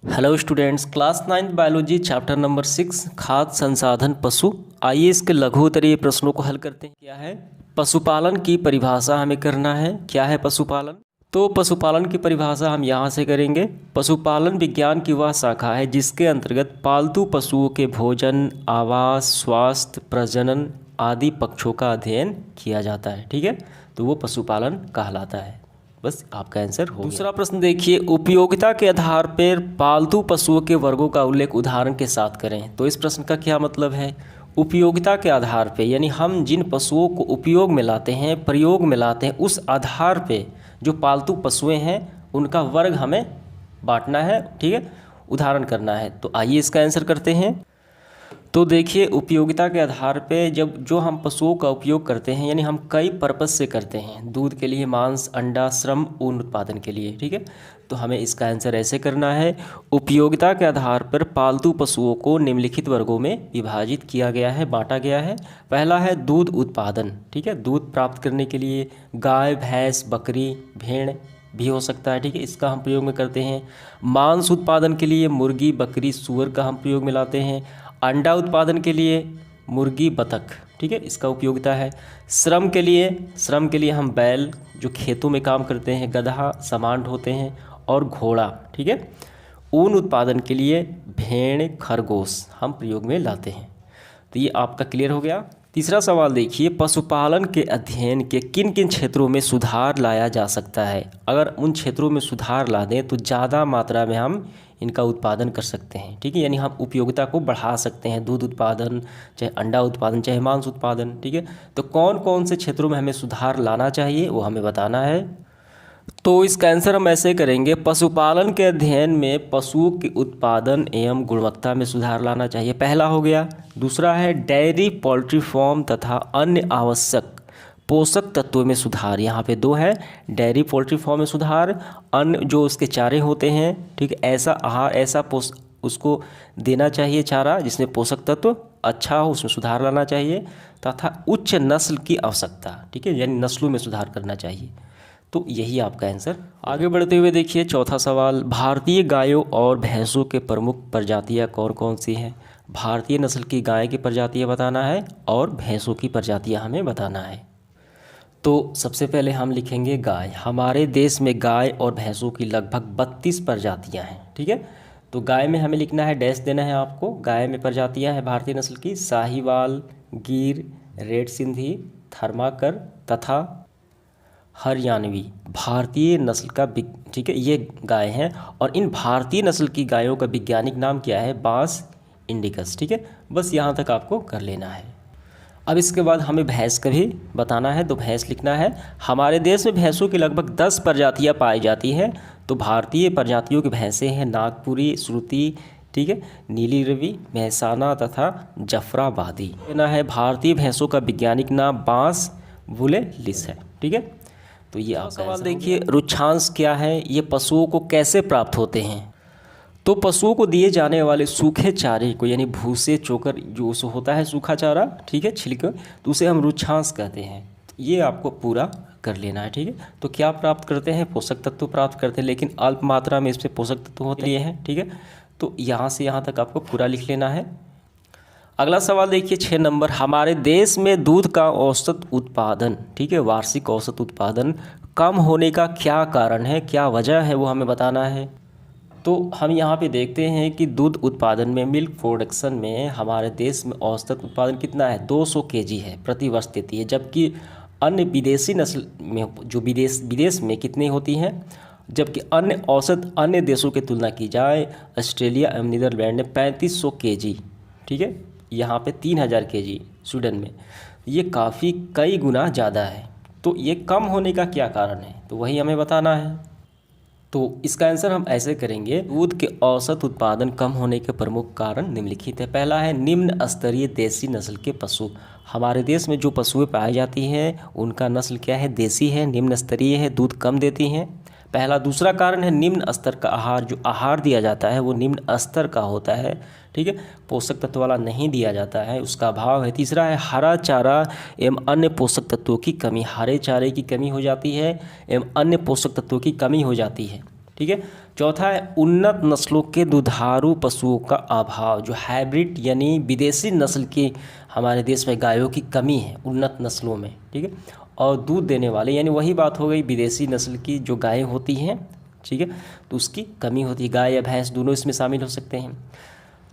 Hello students, class 9 biology chapter number 6 खाद्य संसाधन पशु। आइए इसके लघु उत्तरीय प्रश्नों को हल करते हैं। क्या है पशुपालन की परिभाषा हमें करना है। क्या है पशुपालन? तो पशुपालन की परिभाषा हम यहाँ से करेंगे। पशुपालन विज्ञान की वह शाखा है जिसके अंतर्गत पालतू पशुओं के भोजन, आवास, स्वास्थ्य, प्रजनन आदि पक्षों का अध्ययन किया जाता है। ठीक है, तो वो पशुपालन कहलाता है। बस आपका आंसर हो गया। दूसरा प्रश्न देखिए, उपयोगिता के आधार पर पालतू पशुओं के वर्गों का उल्लेख उदाहरण के साथ करें। तो इस प्रश्न का क्या मतलब है? उपयोगिता के आधार पे यानी हम जिन पशुओं को उपयोग में लाते हैं, प्रयोग में लाते हैं, उस आधार पे जो पालतू पशुएं हैं उनका वर्ग हमें बांटना है। ठीक है, उदाहरण करना है। तो आइए इसका आंसर करते हैं। तो देखिए, उपयोगिता के आधार पे जब जो हम पशुओं का उपयोग करते हैं यानी हम कई पर्पस से करते हैं, दूध के लिए, मांस, अंडा, श्रम, ऊन उत्पादन के लिए। ठीक है, तो हमें इसका आंसर ऐसे करना है। उपयोगिता के आधार पर पालतू पशुओं को निम्नलिखित वर्गों में विभाजित किया गया है, बांटा गया है। पहला है दूध उत्पादन। ठीक है, दूध प्राप्त करने के लिए गाय, भैंस, बकरी, भेड़ भी हो सकता है। ठीक है, इसका हम प्रयोग में करते हैं। मांस उत्पादन के लिए मुर्गी, बकरी, सूअर का हम प्रयोग में लाते हैं। अंडा उत्पादन के लिए मुर्गी, बतख। ठीक है, इसका उपयोगिता है। श्रम के लिए हम बैल जो खेतों में काम करते हैं, गधा, सामान ढोते हैं, और घोड़ा। ठीक है, ऊन उत्पादन के लिए भेड़, खरगोश हम प्रयोग में लाते हैं। तो ये आपका क्लियर हो गया। तीसरा सवाल देखिए, पशुपालन के अध्ययन के किन किन क्षेत्रों में सुधार लाया जा सकता है। अगर उन क्षेत्रों में सुधार ला दें तो ज़्यादा मात्रा में हम इनका उत्पादन कर सकते हैं। ठीक है, यानी हम उपयोगिता को बढ़ा सकते हैं, दूध उत्पादन, चाहे अंडा उत्पादन, चाहे मांस उत्पादन। ठीक है, तो कौन कौन से क्षेत्रों में हमें सुधार लाना चाहिए वो हमें बताना है। तो इसका आंसर हम ऐसे करेंगे, पशुपालन के अध्ययन में पशुओं के उत्पादन एवं गुणवत्ता में सुधार लाना चाहिए, पहला हो गया। दूसरा है डेयरी, पोल्ट्री फार्म तथा अन्य आवश्यक पोषक तत्वों में सुधार। यहाँ पे दो है, डेयरी, पोल्ट्री फार्म में सुधार, अन्य जो उसके चारे होते हैं। ठीक है, ऐसा आहार, उसको देना चाहिए चारा जिसमें पोषक तत्व अच्छा हो, उसमें सुधार लाना चाहिए। तथा उच्च नस्ल की आवश्यकता। ठीक है, यानी नस्लों में सुधार करना चाहिए। तो यही आपका आंसर। आगे बढ़ते हुए देखिए चौथा सवाल, भारतीय गायों और भैंसों के प्रमुख प्रजातियां कौन कौन सी हैं। भारतीय नस्ल की गाय की प्रजातियां बताना है और भैंसों की प्रजातियां हमें बताना है। तो सबसे पहले हम लिखेंगे गाय। हमारे देश में गाय और भैंसों की लगभग 32 प्रजातियां हैं। ठीक है, तो गाय में हमें लिखना है, डैश देना है आपको। गाय में प्रजातियां हैं भारतीय नस्ल की साहीवाल, गिर, रेड सिंधी, थर्माकर तथा हरियाणवी। भारतीय नस्ल का ठीक है, ये गाय हैं। और इन भारतीय नस्ल की गायों का वैज्ञानिक नाम क्या है? बांस इंडिकस। ठीक है, बस यहाँ तक आपको कर लेना है। अब इसके बाद हमें भैंस का भी बताना है, तो भैंस लिखना है। हमारे देश में भैंसों की लगभग 10 प्रजातियाँ पाई जाती हैं। तो भारतीय प्रजातियों की भैंसें हैं नागपुरी, श्रुति, ठीक है, नीली रवि, महसाना तथा जफराबादी। लेना है, भारतीय भैंसों का वैज्ञानिक नाम बांस वुलेलिस है। ठीक है, तो ये आप सवाल देखिए, रुक्षांश क्या है, ये पशुओं को कैसे प्राप्त होते हैं। तो पशुओं को दिए जाने वाले सूखे चारे को यानी भूसे, चोकर जो होता है सूखा चारा, ठीक है, छिलके, तो उसे हम रुक्षांश कहते हैं। ये आपको पूरा कर लेना है। ठीक है, तो क्या प्राप्त करते हैं? पोषक तत्व प्राप्त करते हैं, लेकिन अल्प मात्रा में इसमें पोषक तत्व होते हैं। ठीक है, तो यहाँ से यहाँ तक आपको पूरा लिख लेना है। अगला सवाल देखिए 6 नंबर, हमारे देश में दूध का औसत उत्पादन, ठीक है, वार्षिक औसत उत्पादन कम होने का क्या कारण है, क्या वजह है, वो हमें बताना है। तो हम यहाँ पे देखते हैं कि दूध उत्पादन में, मिल्क प्रोडक्शन में हमारे देश में औसत उत्पादन कितना है? 200 केजी है प्रति वर्ष देती है। जबकि अन्य विदेशी नस्ल में जो विदेश में कितनी होती हैं, जबकि अन्य औसत अन्य देशों की तुलना की जाए, ऑस्ट्रेलिया एवं नीदरलैंड में 3500 केजी, ठीक है, यहाँ पे 3000 केजी स्वीडन में, ये काफ़ी कई गुना ज़्यादा है। तो ये कम होने का क्या कारण है, तो वही हमें बताना है। तो इसका आंसर हम ऐसे करेंगे, दूध के औसत उत्पादन कम होने के प्रमुख कारण निम्नलिखित है। पहला है निम्न स्तरीय देसी नस्ल के पशु। हमारे देश में जो पशुएं पाई जाती हैं उनका नस्ल क्या है? देसी है, निम्न स्तरीय है, दूध कम देती हैं, पहला। दूसरा कारण है निम्न स्तर का आहार, जो आहार दिया जाता है वो निम्न स्तर का होता है। ठीक है, पोषक तत्व वाला नहीं दिया जाता है, उसका अभाव है। तीसरा है हरा चारा एवं अन्य पोषक तत्वों की कमी, हरे चारे की कमी हो जाती है एवं अन्य पोषक तत्वों की कमी हो जाती है। ठीक है। चौथा है उन्नत नस्लों के दुधारू पशुओं का अभाव, जो हाइब्रिड यानी विदेशी नस्ल की हमारे देश में गायों की कमी है उन्नत नस्लों में, ठीक है। और दूध देने वाले, यानी वही बात हो गई विदेशी नस्ल की जो गायें होती हैं, ठीक है, तो उसकी कमी होती है। गाय या भैंस दोनों इसमें शामिल हो सकते हैं।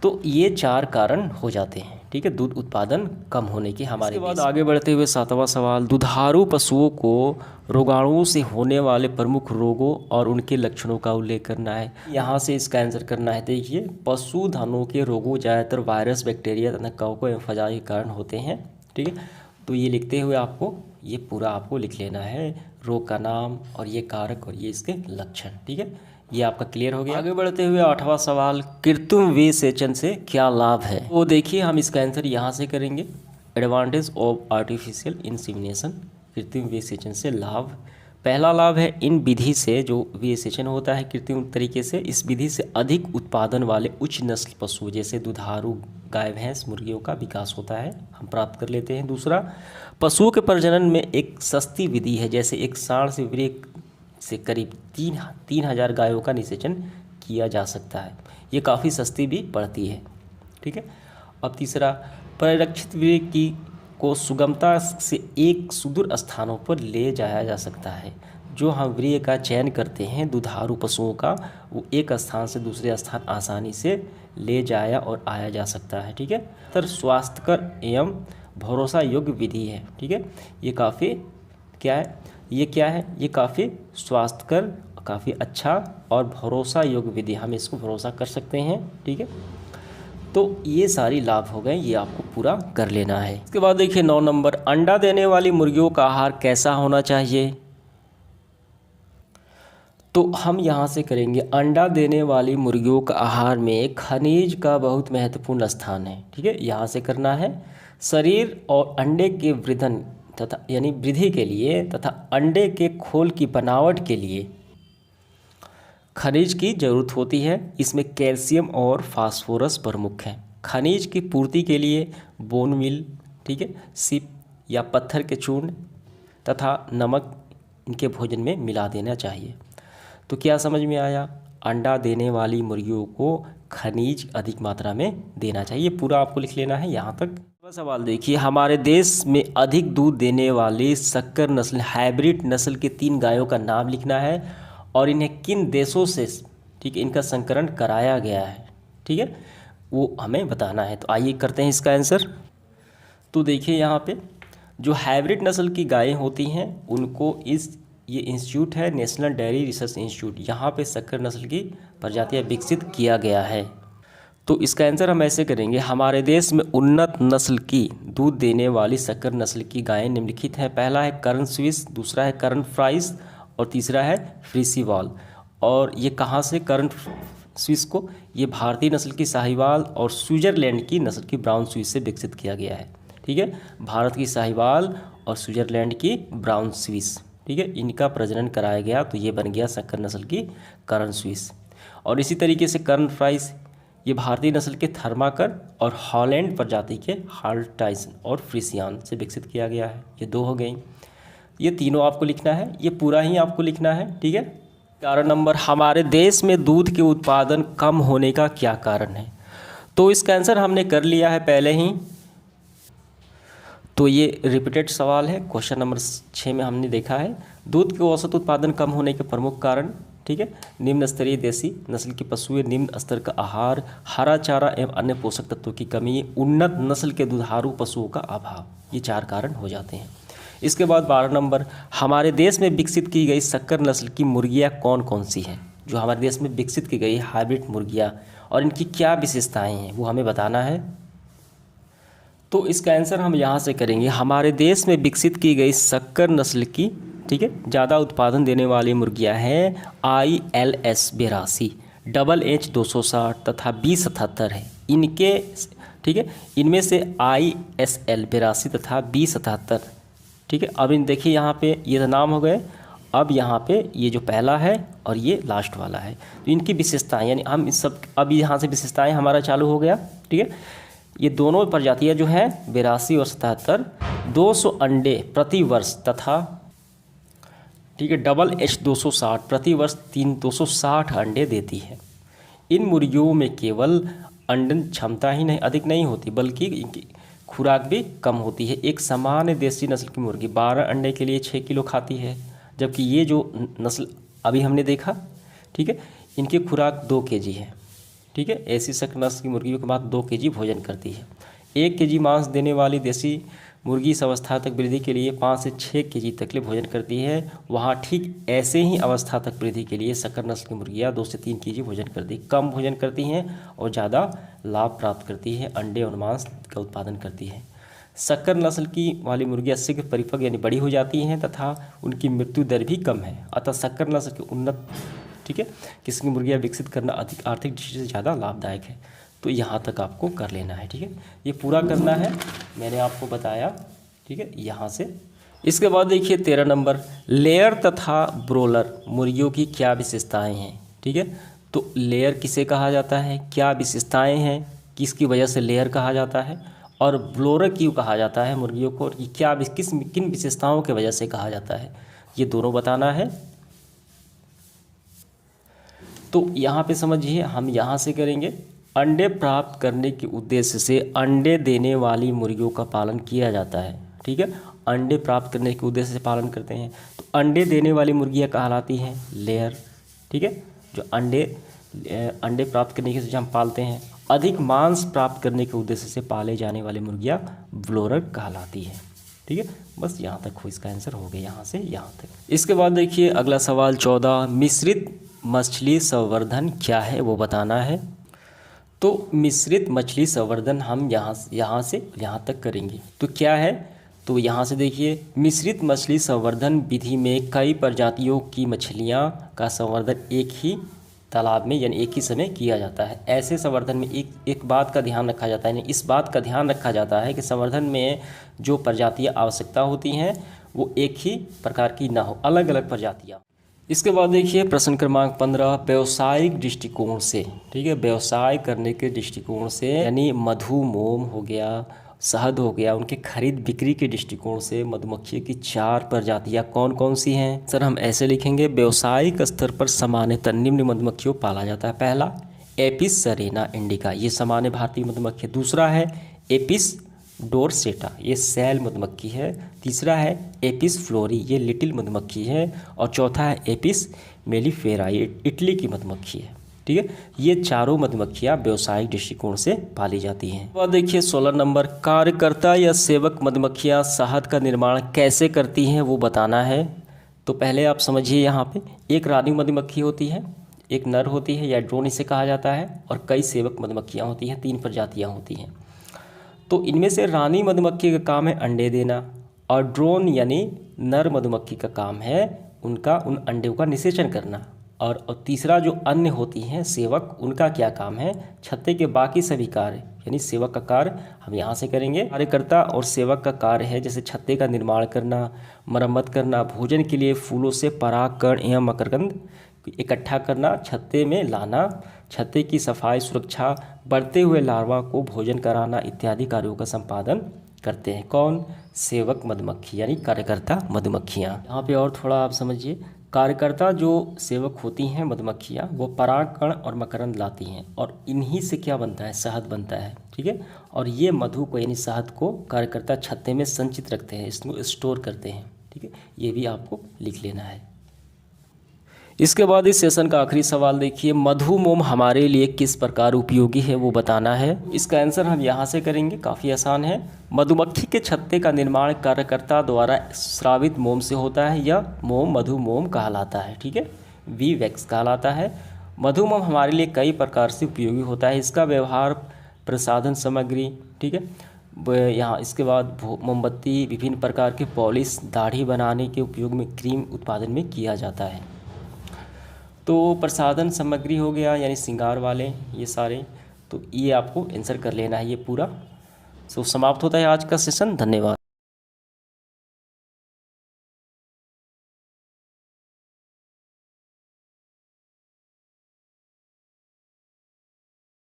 तो ये 4 कारण हो जाते हैं, ठीक है, दूध उत्पादन कम होने के हमारे। इसके बाद आगे बढ़ते हुए 7वां सवाल, दुधारू पशुओं को रोगाणुओं से होने वाले प्रमुख रोगों और उनके लक्षणों का उल्लेख करना है। यहाँ से इसका आंसर करना है। देखिए, पशुधनों के रोगों ज़्यादातर वायरस, बैक्टीरिया तथा कवकों एवं फजा के कारण होते हैं, ठीक है। तो ये लिखते हुए आपको ये पूरा आपको लिख लेना है, रोग का नाम और ये कारक और ये इसके लक्षण, ठीक है। ये आपका क्लियर हो गया। आगे बढ़ते हुए 8वां सवाल, कृत्रिम विसेचन से क्या लाभ है। तो देखिए, हम इसका आंसर यहाँ से करेंगे, एडवांटेज ऑफ आर्टिफिशियल इंसेमिनेशन, कृत्रिम विसेचन से लाभ। पहला लाभ है, इन विधि से जो विसेचन होता है कृत्रिम तरीके से, इस विधि से अधिक उत्पादन वाले उच्च नस्ल पशु जैसे दुधारू गाय, भैंस, मुर्गियों का विकास होता है, हम प्राप्त कर लेते हैं। दूसरा, पशुओं के प्रजनन में एक सस्ती विधि है, जैसे एक सांड से वृक्क से करीब 3,000 गायों का निषेचन किया जा सकता है। ये काफ़ी सस्ती भी पड़ती है, ठीक है। अब तीसरा, परिरक्षित वृक्क की को सुगमता से एक सुदूर स्थानों पर ले जाया जा सकता है। जो हम वृक्क का चयन करते हैं दुधारू पशुओं का, वो एक स्थान से दूसरे स्थान आसानी से ले जाया और आया जा सकता है, ठीक है। तर स्वास्थ्यकर एवं भरोसा योग्य विधि है, ठीक है। ये काफ़ी क्या है, ये काफ़ी स्वास्थ्यकर, काफ़ी अच्छा और भरोसा योग्य विधि, हम इसको भरोसा कर सकते हैं, ठीक है। तो ये सारी लाभ हो गए, ये आपको पूरा कर लेना है। इसके बाद देखिए 9 नंबर, अंडा देने वाली मुर्गियों का आहार कैसा होना चाहिए। तो हम यहाँ से करेंगे, अंडा देने वाली मुर्गियों का आहार में खनिज का बहुत महत्वपूर्ण स्थान है, ठीक है। यहाँ से करना है, शरीर और अंडे के वृद्धन तथा यानी वृद्धि के लिए तथा अंडे के खोल की बनावट के लिए खनिज की जरूरत होती है। इसमें कैल्शियम और फास्फोरस प्रमुख हैं। खनिज की पूर्ति के लिए बोन मील, ठीक है, सिप या पत्थर के चूर्ण तथा नमक इनके भोजन में मिला देना चाहिए। तो क्या समझ में आया, अंडा देने वाली मुर्गियों को खनिज अधिक मात्रा में देना चाहिए। पूरा आपको लिख लेना है यहाँ तक। सवाल देखिए, हमारे देश में अधिक दूध देने वाली शक्कर नस्ल हाइब्रिड नस्ल के 3 गायों का नाम लिखना है और इन्हें किन देशों से, ठीक है, इनका संकरण कराया गया है, ठीक है, वो हमें बताना है। तो आइए करते हैं इसका आंसर। तो देखिए, यहाँ पे जो हाइब्रिड नस्ल की गायें होती हैं उनको ये इंस्टीट्यूट है नेशनल डेयरी रिसर्च इंस्टीट्यूट, यहाँ पे शक्कर नस्ल की प्रजातियाँ विकसित किया गया है। तो इसका आंसर हम ऐसे करेंगे, हमारे देश में उन्नत नस्ल की दूध देने वाली शक्कर नस्ल की गायें निम्नलिखित हैं। पहला है कर्ण स्विस, दूसरा है कर्ण फ्राइस और तीसरा है फ्रीसीवाल। और ये कहाँ से, कर्ण स्विस को ये भारतीय नस्ल की साहिवाल और स्विट्जरलैंड की नस्ल की ब्राउन स्विस से विकसित किया गया है, ठीक है। भारत की साहिवाल और स्विट्जरलैंड की ब्राउन स्विस, ठीक है, इनका प्रजनन कराया गया, तो ये बन गया शक्कर नस्ल की कर्ण स्विस। और इसी तरीके से कर्ण फ्राइस ये भारतीय नस्ल के थर्माकर और हॉलैंड प्रजाति के हाल्टाइसन और फ्रिसियान से विकसित किया गया है। ये 2 हो गई, ये तीनों आपको लिखना है, ये पूरा ही आपको लिखना है, ठीक है। 11 नंबर, हमारे देश में दूध के उत्पादन कम होने का क्या कारण है। तो इसका आंसर हमने कर लिया है पहले ही, तो ये रिपीटेड सवाल है, क्वेश्चन नंबर 6 में हमने देखा है। दूध के औसत उत्पादन कम होने के प्रमुख कारण, ठीक है, निम्न स्तरीय देसी नस्ल की पशुएं, निम्न स्तर का आहार, हरा चारा एवं अन्य पोषक तत्वों की कमी, उन्नत नस्ल के दुधारू पशुओं का अभाव, ये 4 कारण हो जाते हैं। इसके बाद 12 नंबर, हमारे देश में विकसित की गई शक्कर नस्ल की मुर्गियाँ कौन कौन सी हैं। जो हमारे देश में विकसित की गई हाइब्रिड मुर्गियाँ और इनकी क्या विशेषताएँ हैं वो हमें बताना है। तो इसका आंसर हम यहाँ से करेंगे, हमारे देश में विकसित की गई शक्कर नस्ल की, ठीक है, ज़्यादा उत्पादन देने वाली मुर्गियाँ हैं ILS 82, HH 260 तथा B77 है इनके, ठीक है। इनमें से ISL 82 तथा B77, ठीक है। अब इन देखिए यहाँ पे ये तो नाम हो गए, अब यहाँ पे ये जो पहला है और ये लास्ट वाला है, तो इनकी विशेषताएँ, यानी हम इस सब, अब यहाँ से विशेषताएँ हमारा चालू हो गया, ठीक है। ये दोनों प्रजातियाँ जो हैं 82 और 77, 200 अंडे प्रति वर्ष तथा ठीक है, डबल H260 प्रति वर्ष 260 अंडे देती है। इन मुर्गियों में केवल अंडन क्षमता ही नहीं अधिक नहीं होती, बल्कि इनकी खुराक भी कम होती है। एक सामान्य देसी नस्ल की मुर्गी 12 अंडे के लिए 6 किलो खाती है, जबकि ये जो नस्ल अभी हमने देखा, ठीक है, इनकी खुराक 2 केजी है। ठीक है, ऐसी शक नस्ल की मुर्गियों के बाद 2 केजी भोजन करती है। 1 केजी मांस देने वाली देसी मुर्गी इस अवस्था तक वृद्धि के लिए 5 से 6 केजी तक ले भोजन करती है। वहाँ ठीक ऐसे ही अवस्था तक वृद्धि के लिए शक्कर नस्ल की मुर्गियाँ 2 से 3 केजी भोजन करती, कम भोजन करती हैं और ज़्यादा लाभ प्राप्त करती है, अंडे और मांस का उत्पादन करती है। शक्कर नस्ल की वाली मुर्गियाँ शीघ्र परिपक्व यानी बड़ी हो जाती हैं तथा उनकी मृत्यु दर भी कम है। अतः शक्कर नस्ल की उन्नत, ठीक है, किस्म की मुर्गियाँ विकसित करना अधिक आर्थिक दृष्टि से ज़्यादा लाभदायक है। तो यहाँ तक आपको कर लेना है। ठीक है, ये पूरा करना है, मैंने आपको बताया। ठीक है, यहाँ से इसके बाद देखिए 13 नंबर, लेयर तथा ब्रोलर मुर्गियों की क्या विशेषताएं हैं। ठीक है, तो लेयर किसे कहा जाता है, क्या विशेषताएं हैं, किसकी वजह से लेयर कहा जाता है, और ब्रोलर क्यों कहा जाता है मुर्गियों को, और क्या किन विशेषताओं की वजह से कहा जाता है, ये दोनों बताना है। तो यहाँ पे समझिए, हम यहाँ से करेंगे, अंडे प्राप्त करने के उद्देश्य से अंडे देने वाली मुर्गियों का पालन किया जाता है। ठीक है, अंडे प्राप्त करने के उद्देश्य से पालन करते हैं, तो अंडे देने वाली मुर्गियाँ कहलाती हैं लेयर। ठीक है, जो अंडे प्राप्त करने के उद्देश्य से हम पालते हैं। अधिक मांस प्राप्त करने के उद्देश्य से पाले जाने वाली मुर्गियाँ ब्रोलर कहलाती है। ठीक है, बस यहाँ तक हो, इसका आंसर हो गया यहाँ से यहाँ तक। इसके बाद देखिए अगला सवाल 14, मिश्रित मछली संवर्धन क्या है वो बताना है। तो मिश्रित मछली संवर्धन हम यहाँ से यहाँ तक करेंगे। तो क्या है, तो यहाँ से देखिए, मिश्रित मछली संवर्धन विधि में कई प्रजातियों की मछलियाँ का संवर्धन एक ही तालाब में यानी एक ही समय किया जाता है। ऐसे संवर्धन में एक बात का ध्यान रखा जाता है, इस बात का ध्यान रखा जाता है कि संवर्धन में जो प्रजातियाँ आवश्यकता होती हैं वो एक ही प्रकार की ना हो, अलग अलग प्रजातियाँ। इसके बाद देखिए प्रश्न क्रमांक 15, व्यावसायिक दृष्टिकोण से, ठीक है, व्यवसाय करने के दृष्टिकोण से यानी मधु मोम हो गया, शहद हो गया, उनके खरीद बिक्री के दृष्टिकोण से मधुमक्खी की 4 प्रजातियां कौन कौन सी हैं। सर हम ऐसे लिखेंगे, व्यावसायिक स्तर पर सामान्यतः निम्न मधुमक्खियों पाला जाता है। पहला एपिस सेरेना इंडिका, ये सामान्य भारतीय मधुमक्खी। दूसरा है एपिस डोरसेटा, ये सैल मधुमक्खी है। तीसरा है एपिस फ्लोरी, ये लिटिल मधुमक्खी है। और चौथा है एपिस मेलिफेरा, ये इटली की मधुमक्खी है। ठीक है, ये चारों मधुमक्खियाँ व्यावसायिक दृष्टिकोण से पाली जाती हैं। और देखिए 16 नंबर, कार्यकर्ता या सेवक मधुमक्खियाँ शहद का निर्माण कैसे करती हैं वो बताना है। तो पहले आप समझिए, यहाँ पे एक रानी मधुमक्खी होती है, एक नर होती है या ड्रोन इसे कहा जाता है, और कई सेवक मधुमक्खियाँ होती हैं, 3 प्रजातियाँ होती हैं। तो इनमें से रानी मधुमक्खी का काम है अंडे देना, और ड्रोन यानी नर मधुमक्खी का काम है उन अंडों का निषेचन करना। और तीसरा जो अन्य होती हैं सेवक, उनका क्या काम है, छत्ते के बाकी सभी कार्य यानी सेवक का कार्य हम यहाँ से करेंगे। कार्यकर्ता और सेवक का कार्य है जैसे छत्ते का निर्माण करना, मरम्मत करना, भोजन के लिए फूलों से परागकण एवं मकरंद इकट्ठा करना, छत्ते में लाना, छत्ते की सफाई सुरक्षा, बढ़ते हुए लार्वा को भोजन कराना इत्यादि कार्यों का संपादन करते हैं। कौन, सेवक मधुमक्खी यानी कार्यकर्ता मधुमक्खियाँ। यहाँ पे और थोड़ा आप समझिए, कार्यकर्ता जो सेवक होती हैं मधुमक्खियाँ, वो परागकण और मकरंद लाती हैं, और इन्हीं से क्या बनता है, शहद बनता है। ठीक है, और ये मधु को यानी शहद को कार्यकर्ता छत्ते में संचित रखते हैं, इसको स्टोर करते हैं। ठीक है, ये भी आपको लिख लेना है। इसके बाद इस सेशन का आखिरी सवाल देखिए, मधु मोम हमारे लिए किस प्रकार उपयोगी है वो बताना है। इसका आंसर हम यहाँ से करेंगे, काफ़ी आसान है। मधुमक्खी के छत्ते का निर्माण कार्यकर्ता द्वारा स्रावित मोम से होता है, यह मोम मधु मोम कहलाता है। ठीक है, वी वैक्स कहलाता है। मधु मोम हमारे लिए कई प्रकार से उपयोगी होता है, इसका व्यवहार प्रसाधन सामग्री, ठीक है, यहाँ इसके बाद मोमबत्ती, विभिन्न प्रकार के पॉलिश, दाढ़ी बनाने के उपयोग में, क्रीम उत्पादन में किया जाता है। तो प्रसाधन सामग्री हो गया यानी श्रृंगार वाले ये सारे, तो ये आपको आंसर कर लेना है ये पूरा। सो समाप्त होता है आज का सेशन, धन्यवाद।